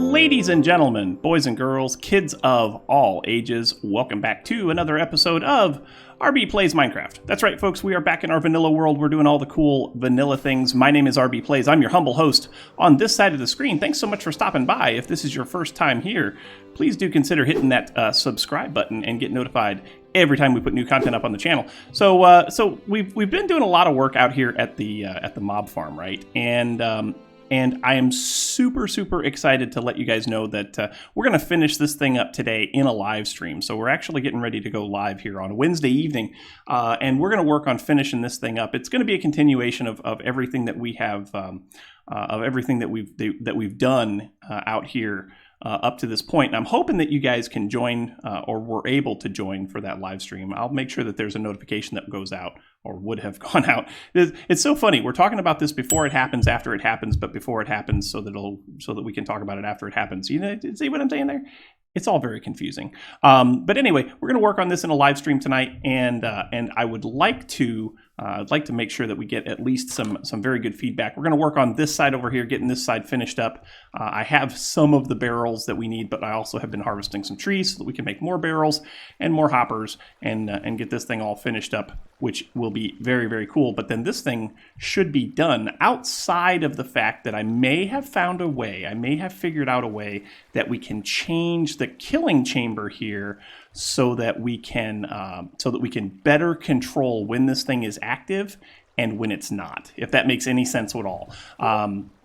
Ladies and gentlemen, boys and girls, kids of all ages, welcome back to another episode of rbPlays Minecraft. That's right, folks, we are back in our vanilla world. We're doing all the cool vanilla things. My name is rbPlays. I'm your humble host on this side of the screen. Thanks so much for stopping by. If this is your first time here, please do consider hitting that subscribe button and get notified every time we put new content up on the channel. So we've been doing a lot of work out here at the mob farm, right? And I am super excited to let you guys know that we're going to finish this thing up today in a live stream. So we're actually getting ready to go live here on Wednesday evening, and we're going to work on finishing this thing up. It's going to be a continuation of everything that we have, of everything that we've done out here up to this point. And I'm hoping that you guys can join or were able to join for that live stream. I'll make sure that there's a notification that goes out or would have gone out. It's so funny. We're talking about this before it happens, after it happens, but before it happens so that we can talk about it after it happens. You know, see what I'm saying there? It's all very confusing. But anyway, we're going to work on this in a live stream tonight, and I would like to make sure that we get at least some very good feedback. We're going to work on this side over here, getting this side finished up. I have some of the barrels that we need, but I also have been harvesting some trees so that we can make more barrels and more hoppers and get this thing all finished up, which will be very cool. But then this thing should be done outside of the fact that I may have found a way, I may have figured out a way that we can change the killing chamber here so that we can better control when this thing is active and when it's not, if that makes any sense at all.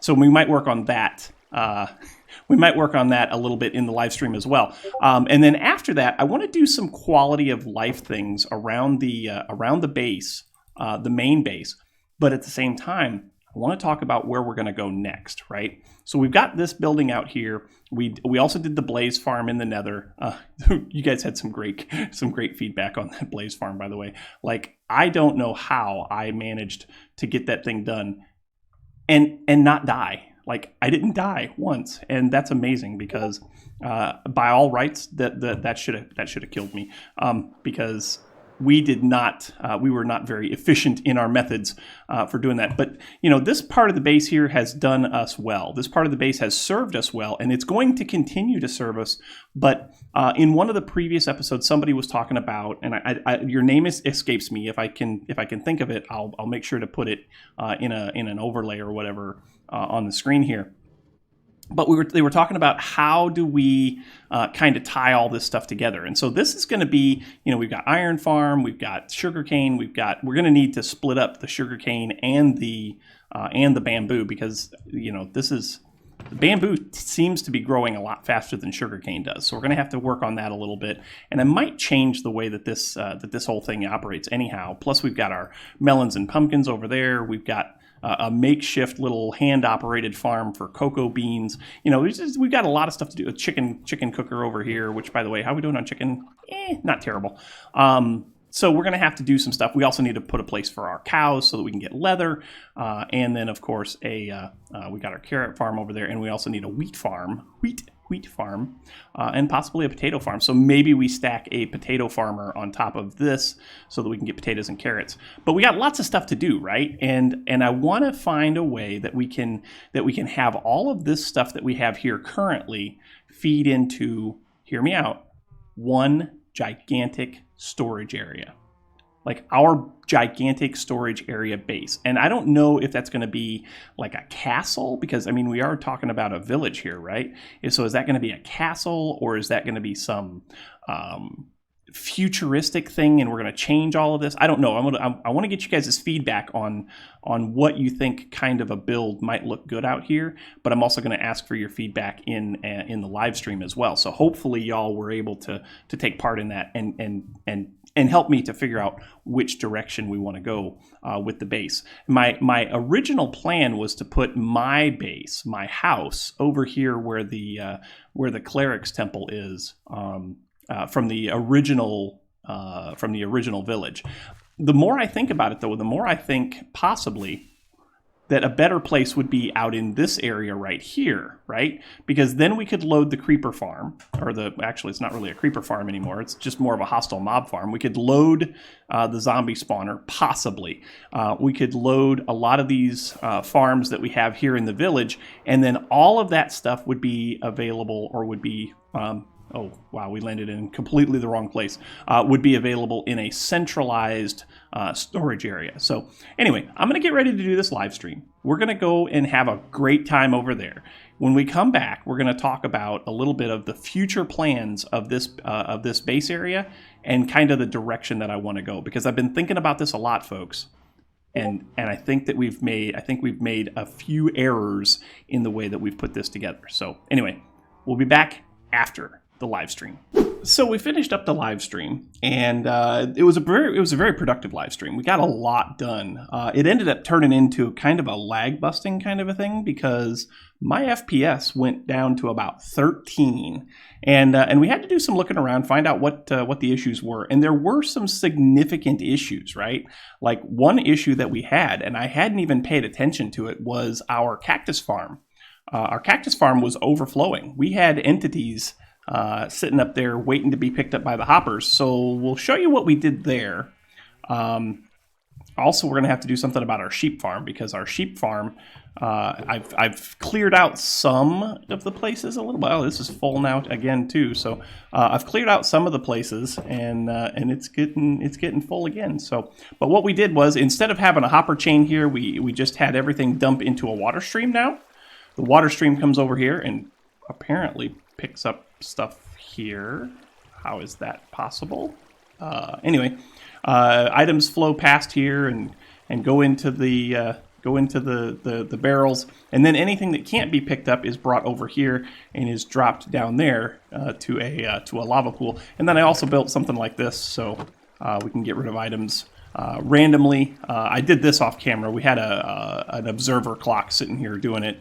So we might work on that. We might work on that a little bit in the live stream as well. And then after that, I want to do some quality of life things around the base, the main base. But at the same time, I want to talk about where we're going to go next, right? So we've got this building out here. We also did the Blaze farm in the Nether. You guys had some great feedback on that Blaze farm, by the way. Like, I don't know how I managed to get that thing done and not die. Like, I didn't die once, and that's amazing because by all rights that should have killed me because we were not very efficient in our methods for doing that. But you know, this part of the base here has done us well. This part of the base has served us well, and it's going to continue to serve us. But in one of the previous episodes, somebody was talking about, and your name escapes me. If I can think of it, I'll make sure to put it in an overlay or whatever on the screen here. But they were talking about how do we kind of tie all this stuff together. And so this is going to be, you know, we've got iron farm, we've got sugarcane, we're going to need to split up the sugarcane and the bamboo because, you know, the bamboo seems to be growing a lot faster than sugarcane does. So we're going to have to work on that a little bit. And I might change the way that this whole thing operates anyhow. Plus we've got our melons and pumpkins over there. We've got a makeshift little hand-operated farm for cocoa beans. You know, we've got a lot of stuff to do. A chicken cooker over here, which, by the way, how are we doing on chicken? Not terrible. So we're going to have to do some stuff. We also need to put a place for our cows so that we can get leather. And then, of course, we got our carrot farm over there, and we also need a wheat farm, and possibly a potato farm. So maybe we stack a potato farmer on top of this so that we can get potatoes and carrots. But we got lots of stuff to do, right? And I want to find a way that we can have all of this stuff that we have here currently feed into, hear me out, one gigantic storage area. Like our gigantic storage area base. And I don't know if that's going to be like a castle, because I mean, we are talking about a village here, right? So is that going to be a castle, or is that going to be some futuristic thing and we're going to change all of this? I don't know. I want to get you guys' feedback on what you think kind of a build might look good out here, but I'm also going to ask for your feedback in the live stream as well. So hopefully y'all were able to take part in that and help me to figure out which direction we want to go with the base. My original plan was to put my base, my house, over here where the cleric's temple is, from the original village. The more I think about it, though, the more I think possibly that a better place would be out in this area right here, right? Because then we could load the creeper farm, or actually it's not really a creeper farm anymore, it's just more of a hostile mob farm. We could load the zombie spawner, possibly. We could load a lot of these farms that we have here in the village, and then all of that stuff would be available, or would be... oh, wow, we landed in completely the wrong place, would be available in a centralized storage area. So anyway, I'm going to get ready to do this live stream. We're going to go and have a great time over there. When we come back, we're going to talk about a little bit of the future plans of this base area and kind of the direction that I want to go, because I've been thinking about this a lot, folks. And I think that we've made a few errors in the way that we've put this together. So anyway, we'll be back after the live stream. So we finished up the live stream, and it was a very productive live stream. We got a lot done. It ended up turning into kind of a lag busting kind of a thing, because my FPS went down to about 13, and we had to do some looking around, find out what the issues were, and there were some significant issues, right? Like one issue that we had, and I hadn't even paid attention to it, was our cactus farm. Our cactus farm was overflowing. We had entities sitting up there waiting to be picked up by the hoppers. So we'll show you what we did there. Also, we're going to have to do something about our sheep farm, because our sheep farm, I've cleared out some of the places a little. Well, this is full now again too. So I've cleared out some of the places, and it's getting full again. So, but what we did was, instead of having a hopper chain here, we just had everything dump into a water stream now. The water stream comes over here and apparently picks up stuff here. How is that possible? Anyway, items flow past here and go into the barrels, and then anything that can't be picked up is brought over here and is dropped down there to a lava pool. And then I also built something like this, so we can get rid of items randomly. I did this off camera. We had an observer clock sitting here doing it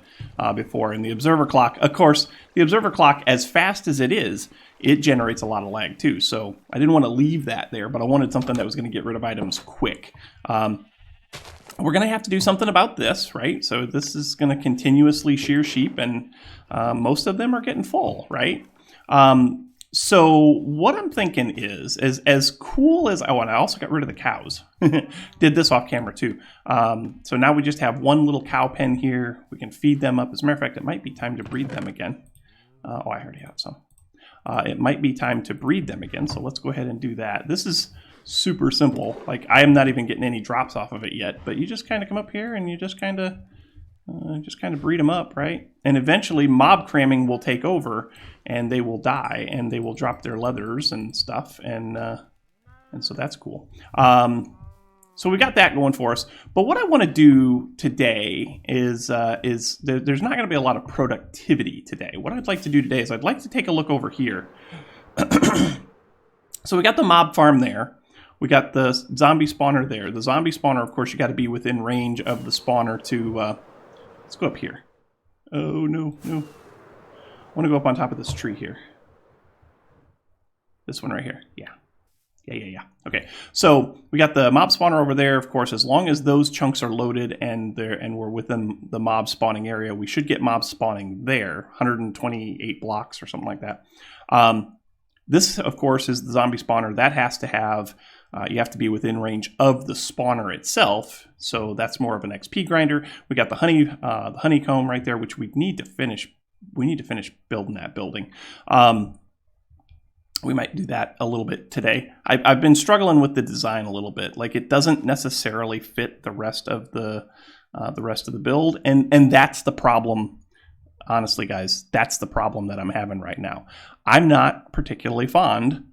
before, and the observer clock, of course, as fast as it is, it generates a lot of lag too. So I didn't want to leave that there, but I wanted something that was going to get rid of items quick. We're going to have to do something about this, right? So this is going to continuously shear sheep, and most of them are getting full, right? So what I'm thinking is as cool as, oh, and I also got rid of the cows. Did this off camera too. So now we just have one little cow pen here. We can feed them up. As a matter of fact, it might be time to breed them again. Oh, I already have some. It might be time to breed them again. So let's go ahead and do that. This is super simple. Like, I am not even getting any drops off of it yet, but you just kind of come up here and you just kind of breed them up, right? And eventually mob cramming will take over, and they will die, and they will drop their leathers and stuff, and so that's cool. So we got that going for us. But what I want to do today is there's not going to be a lot of productivity today. What I'd like to do today is I'd like to take a look over here. So we got the mob farm there. We got the zombie spawner there. The zombie spawner, of course, you got to be within range of the spawner to... let's go up here. Oh, no. I want to go up on top of this tree here. This one right here. Yeah. Okay, so we got the mob spawner over there. Of course, as long as those chunks are loaded and we're within the mob spawning area, we should get mob spawning there. 128 blocks or something like that. This, of course, is the zombie spawner. That has to have... you have to be within range of the spawner itself, so that's more of an XP grinder. We got the honeycomb right there, which we need to finish. We need to finish building that building. We might do that a little bit today. I've been struggling with the design a little bit. Like, it doesn't necessarily fit the rest of the build, and that's the problem. Honestly, guys, that's the problem that I'm having right now. I'm not particularly fond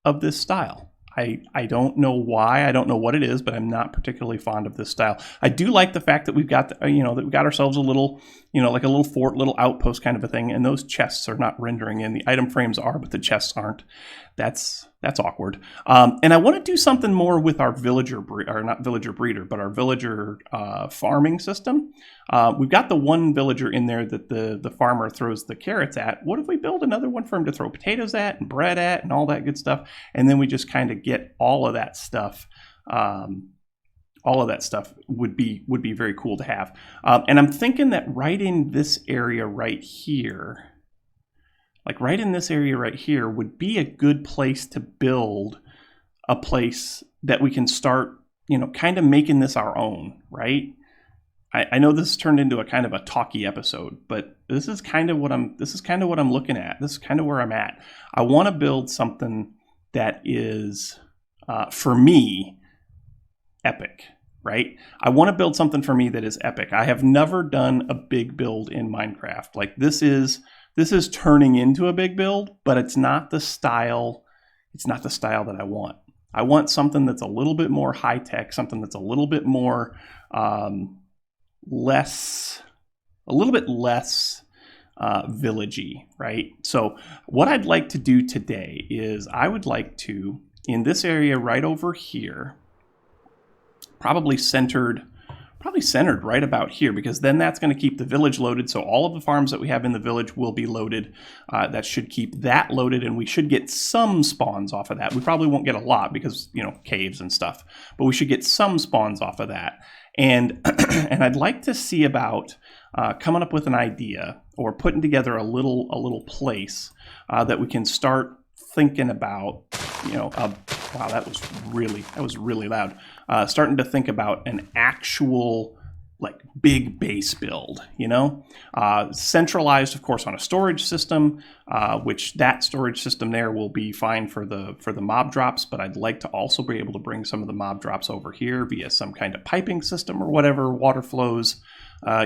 of this style. I don't know why. I don't know what it is, but I'm not particularly fond of this style. I do like the fact that we've got, that we got ourselves a little, like a little fort, little outpost kind of a thing, and those chests are not rendering in. The item frames are, but the chests aren't. That's awkward. And I want to do something more with our villager our villager farming system. We've got the one villager in there that the farmer throws the carrots at. What if we build another one for him to throw potatoes at and bread at and all that good stuff? And then we just kind of get all of that stuff all of that stuff would be very cool to have. And I'm thinking that right in this area right here, like right in this area right here, would be a good place to build a place that we can start, kind of making this our own, right? I know this turned into a kind of a talky episode, but this is kind of what I'm looking at. This is kind of where I'm at. I want to build something that is, for me, epic, right? I want to build something for me that is epic. I have never done a big build in Minecraft. Like this is turning into a big build, but it's not the style. It's not the style that I want. I want something that's a little bit more high tech, something that's a little bit more less villagey, right? So what I'd like to do today is I would like to, in this area right over here, probably centered right about here, because then that's going to keep the village loaded. So all of the farms that we have in the village will be loaded. That should keep that loaded, and we should get some spawns off of that. We probably won't get a lot because, caves and stuff, but we should get some spawns off of that. And and I'd like to see about coming up with an idea or putting together a little place that we can start thinking about. Wow, that was really loud. Starting to think about an actual like big base build, centralized, of course, on a storage system, which that storage system there will be fine for the mob drops. But I'd like to also be able to bring some of the mob drops over here via some kind of piping system or whatever, water flows,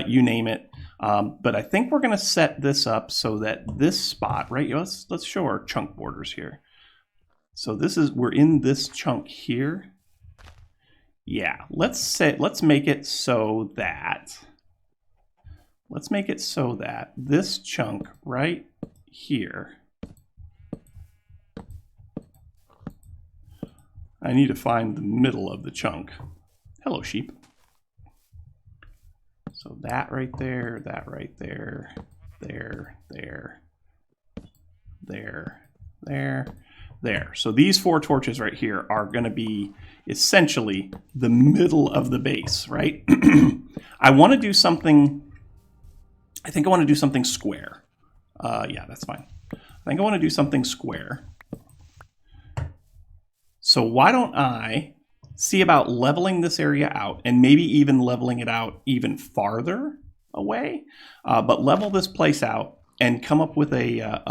you name it. But I think we're going to set this up so that this spot, right? Let's show our chunk borders here. So we're in this chunk here. Yeah, let's make it so that this chunk right here, I need to find the middle of the chunk. Hello, sheep. So that right there, there. So these 4 torches right here are going to be essentially the middle of the base, right? I want to do something. I think I want to do something square. Yeah, that's fine. I think I want to do something square. So why don't I see about leveling this area out, and maybe even leveling it out even farther away, but level this place out and come up with a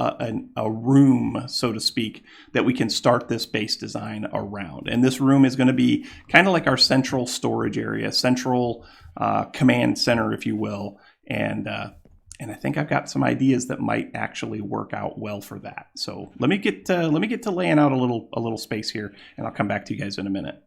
room, so to speak, that we can start this base design around. And this room is going to be kind of like our central storage area, central command center, if you will. And I think I've got some ideas that might actually work out well for that. So let me get to laying out a little space here, and I'll come back to you guys in a minute.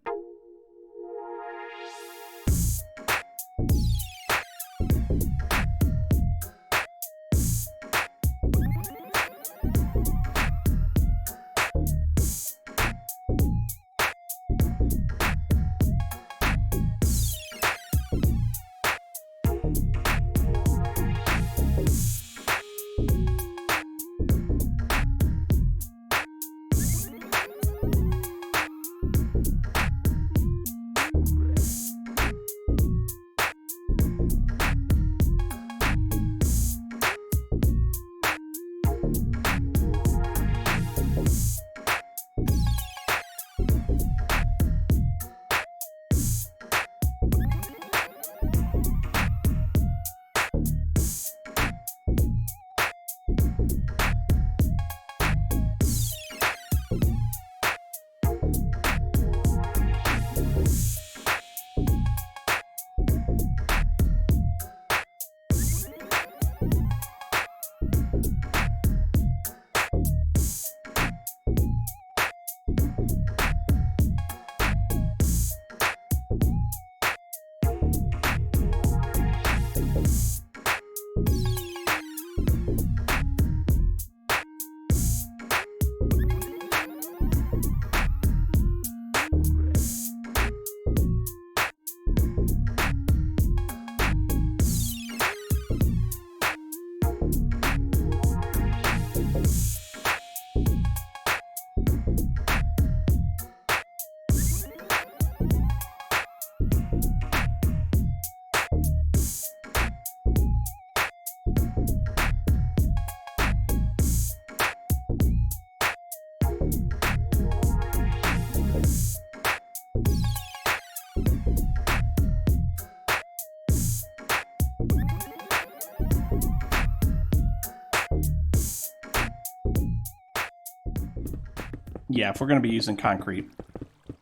yeah, if we're going to be using concrete,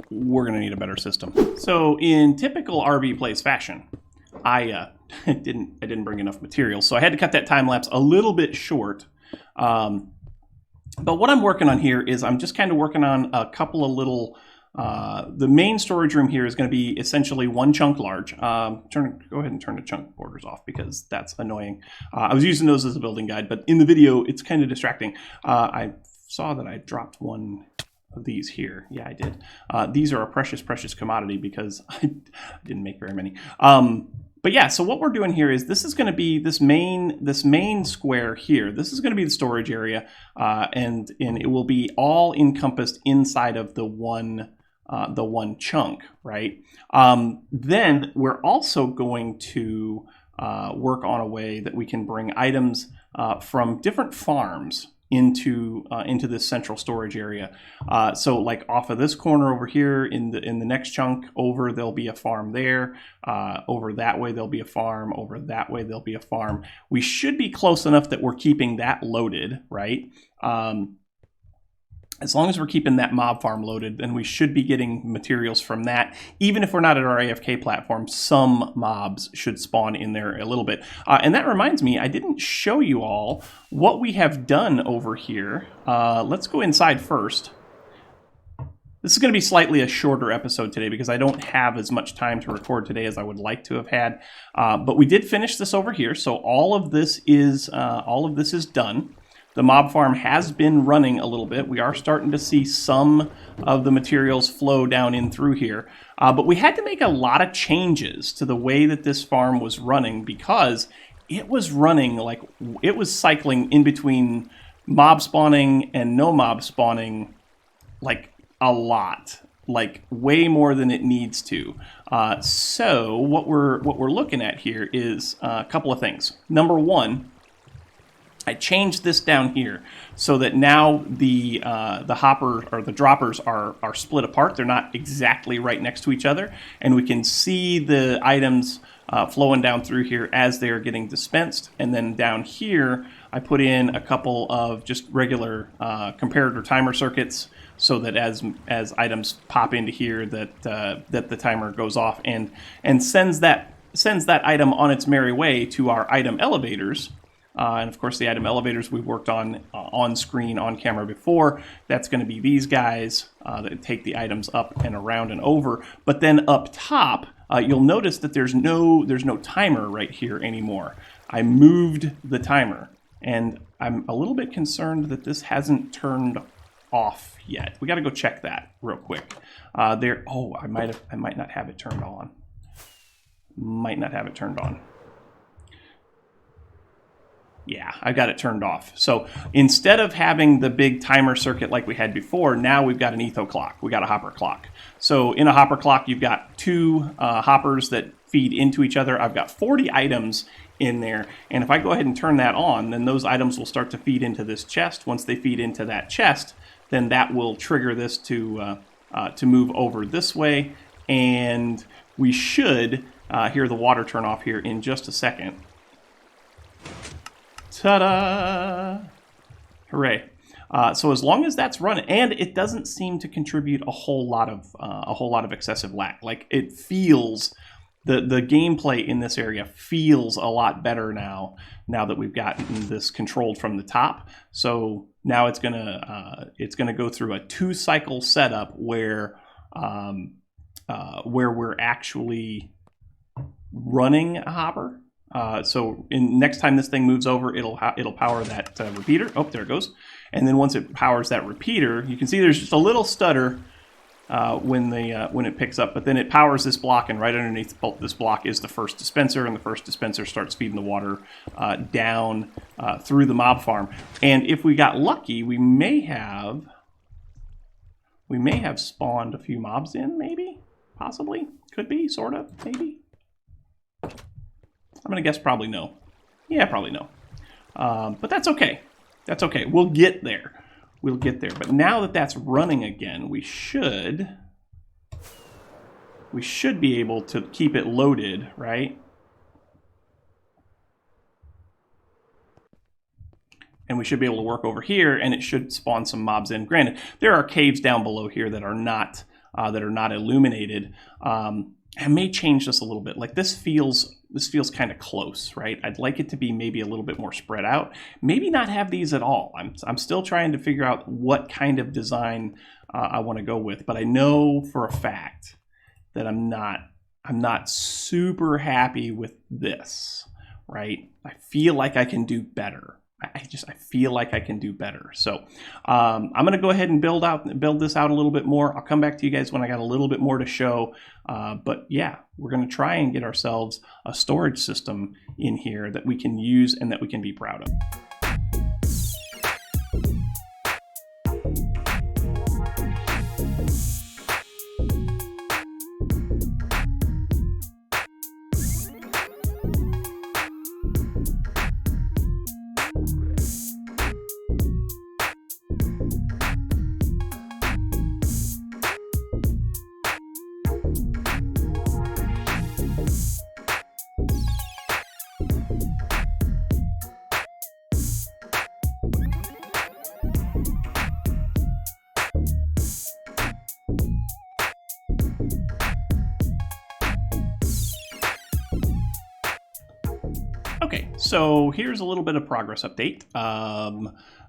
we're going to need a better system. So in typical rbPlays fashion, I didn't bring enough materials, so I had to cut that time lapse a little bit short. But what I'm working on here is I'm just kind of working on a couple of little. The main storage room here is going to be essentially one chunk large. Go ahead and turn the chunk borders off because that's annoying. I was using those as a building guide, but in the video it's kind of distracting. I saw that I dropped one of these here. Yeah, I did. These are a precious, precious commodity because I didn't make very many. But yeah, so what we're doing here is this is going to be this main square here. This is going to be the storage area, and it will be all encompassed inside of the one chunk, right? Then we're also going to work on a way that we can bring items from different farms into this central storage area. So like off of this corner over here in the next chunk over, there'll be a farm there. Over that way there'll be a farm. Over that way there'll be a farm. We should be close enough that we're keeping that loaded, right? As long as we're keeping that mob farm loaded, then we should be getting materials from that. Even if we're not at our AFK platform, some mobs should spawn in there a little bit. And that reminds me, I didn't show you all what we have done over here. Let's go inside first. This is going to be slightly a shorter episode today because I don't have as much time to record today as I would like to have had. But we did finish this over here, so all of this is done. The mob farm has been running a little bit. We are starting to see some of the materials flow down in through here. But we had to make a lot of changes to the way that this farm was running because it was running like it was cycling in between mob spawning and no mob spawning like a lot, like way more than it needs to. So what we're looking at here is a couple of things. Number one, I changed this down here so that now the hopper or the droppers are split apart. They're not exactly right next to each other, and we can see the items flowing down through here as they are getting dispensed. And then down here, I put in a couple of just regular comparator timer circuits so that as items pop into here, that the timer goes off and sends that item on its merry way to our item elevators. And of course, the item elevators we've worked on screen, on camera before. That's going to be these guys that take the items up and around and over. But then up top, you'll notice that there's no timer right here anymore. I moved the timer, and I'm a little bit concerned that this hasn't turned off yet. We got to go check that real quick. Oh, I might not have it turned on. Might not have it turned on. Yeah, I got it turned off. So instead of having the big timer circuit like we had before, now we've got an etho clock. We got a hopper clock. So in a hopper clock, you've got two hoppers that feed into each other. I've got 40 items in there. And if I go ahead and turn that on, then those items will start to feed into this chest. Once they feed into that chest, then that will trigger this to move over this way. And we should hear the water turn off here in just a second. Ta-da! Hooray! So as long as that's running, and it doesn't seem to contribute a whole lot of excessive lag. Like it feels, the gameplay in this area feels a lot better now that we've gotten this controlled from the top. So now it's gonna go through a 2-cycle setup where we're actually running a hopper. So next time this thing moves over, it'll power that repeater. Oh, there it goes. And then once it powers that repeater, you can see there's just a little stutter when it picks up. But then it powers this block, and right underneath this block is the first dispenser, and the first dispenser starts feeding the water down through the mob farm. And if we got lucky, we may have spawned a few mobs in, maybe, possibly, could be, sort of, maybe. I'm going to guess probably no. Yeah, probably no. But that's okay. That's okay. We'll get there. We'll get there. But now that that's running again, we should be able to keep it loaded, right? and we should be able to work over here, and it should spawn some mobs in. Granted, there are caves down below here that are not illuminated. I may change this a little bit. Like this feels kind of close, right? I'd like it to be maybe a little bit more spread out. Maybe not have these at all. I'm still trying to figure out what kind of design I want to go with, but I know for a fact that I'm not super happy with this, right? I feel like I can do better. I feel like I can do better. So I'm going to go ahead and build this out a little bit more. I'll come back to you guys when I got a little bit more to show. But yeah, we're going to try and get ourselves a storage system in here that we can use and that we can be proud of. Okay, so here's a little bit of progress update.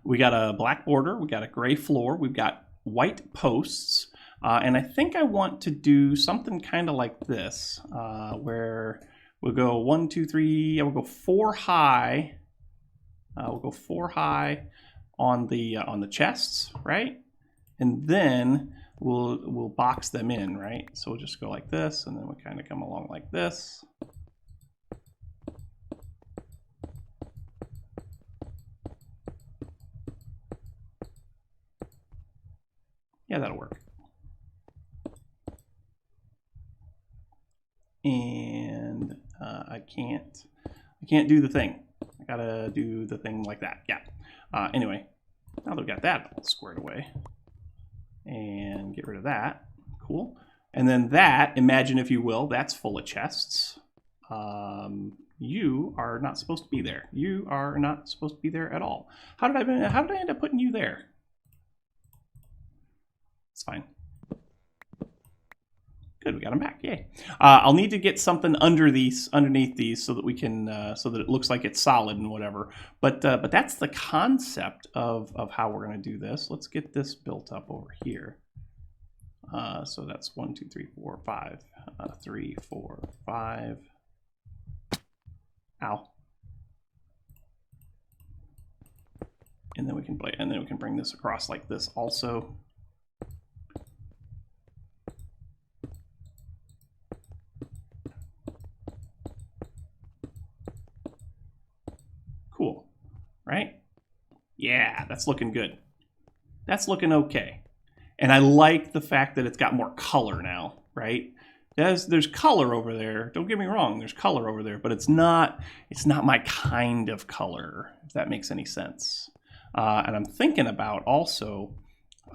We got a black border, we got a gray floor, we've got white posts, and I think I want to do something kind of like this, where we'll go 1, 2, 3, we'll go 4 high. We'll go 4 high on the chests, right? And then we'll box them in, right? So we'll just go like this, and then we kind of come along like this. Yeah, that'll work. And I can't do the thing. I gotta do the thing like that. Yeah. Anyway, now that we've got that all squared away, and get rid of that. Cool. And then that, imagine if you will, that's full of chests. You are not supposed to be there. You are not supposed to be there at all. How did I end up putting you there? It's fine. Good, we got them back. Yay! I'll need to get something underneath these, so that we can, so that it looks like it's solid and whatever. But that's the concept of how we're going to do this. Let's get this built up over here. So that's 1, 2, 3, 4, 5. 3, 4, 5. Ow! And then we can play, and then we can bring this across like this also. Cool, right? Yeah, that's looking good. That's looking okay. And I like the fact that it's got more color now, right? There's color over there. Don't get me wrong, there's color over there, but it's not my kind of color, if that makes any sense. And I'm thinking about also,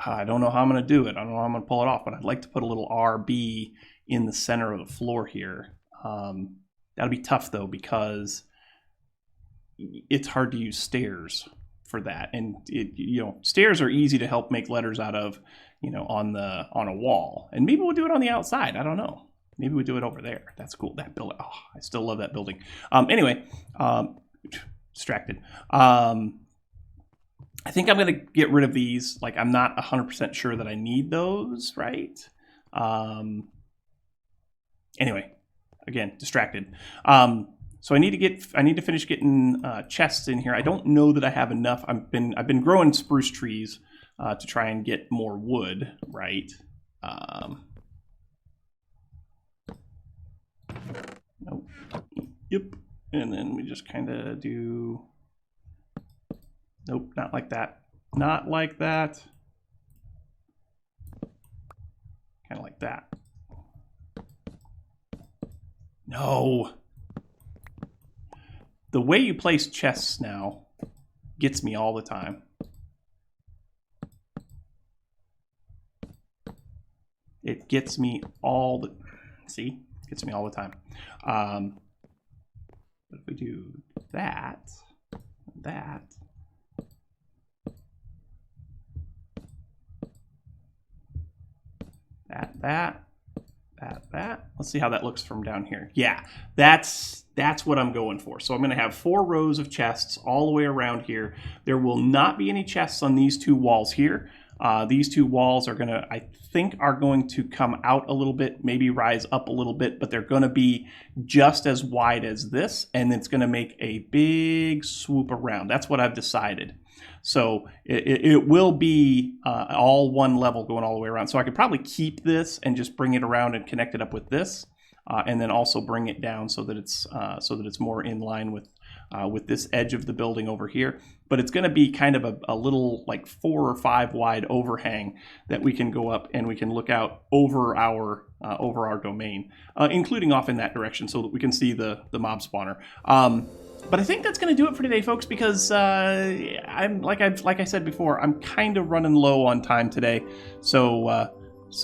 I don't know how I'm going to do it. I don't know how I'm going to pull it off, but I'd like to put a little RB in the center of the floor here. That'll be tough though, because it's hard to use stairs for that, and stairs are easy to help make letters out of, on a wall. And maybe we'll do it on the outside. I don't know. Maybe we do it over there. That's cool. That building. Oh, I still love that building. Anyway, distracted. I think I'm gonna get rid of these. Like, I'm not 100% sure that I need those, right? Anyway, again, distracted. So I need to finish getting chests in here. I don't know that I have enough. I've been growing spruce trees to try and get more wood, right? Nope. Yep. And then we just kind of do. Nope, not like that. Not like that. Kind of like that. No. The way you place chests now gets me all the time. It gets me all the... See? It gets me all the time. But if we do that, that. Let's see how that looks from down here. Yeah, that's what I'm going for. So I'm going to have 4 rows of chests all the way around here. There will not be any chests on these 2 walls here. These 2 walls are going to, I think, are going to come out a little bit, maybe rise up a little bit, but they're going to be just as wide as this, and it's going to make a big swoop around. That's what I've decided. So it will be all one level going all the way around. So I could probably keep this and just bring it around and connect it up with this, and then also bring it down so that it's more in line with this edge of the building over here. But it's going to be kind of a little like 4 or 5 wide overhang that we can go up and we can look out over our domain, including off in that direction, so that we can see the mob spawner. But I think that's going to do it for today, folks, because I'm like I said before, I'm kind of running low on time today. So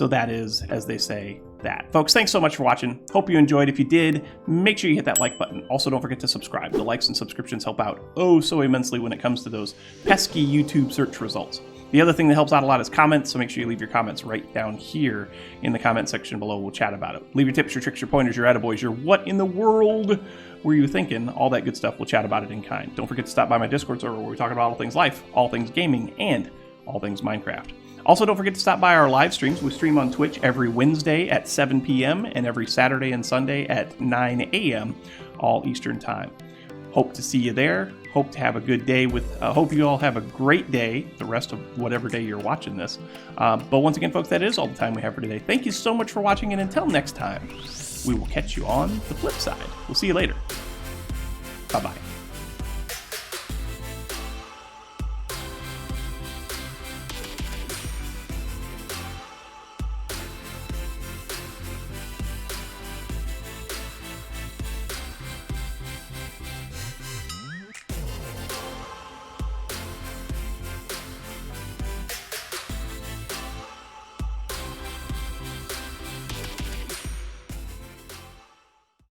that is, as they say, that. Folks, thanks so much for watching. Hope you enjoyed. If you did, make sure you hit that like button. Also, don't forget to subscribe. The likes and subscriptions help out oh so immensely when it comes to those pesky YouTube search results. The other thing that helps out a lot is comments, so make sure you leave your comments right down here in the comment section below. We'll chat about it. Leave your tips, your tricks, your pointers, your attaboys, your what in the world were you thinking? All that good stuff. We'll chat about it in kind. Don't forget to stop by my Discord server where we talk about all things life, all things gaming, and all things Minecraft. Also, don't forget to stop by our live streams. We stream on Twitch every Wednesday at 7 p.m. and every Saturday and Sunday at 9 a.m. all Eastern time. Hope to see you there. Hope to have a good day hope you all have a great day, the rest of whatever day you're watching this. But once again, folks, that is all the time we have for today. Thank you so much for watching, and until next time, we will catch you on the flip side. We'll see you later. Bye-bye.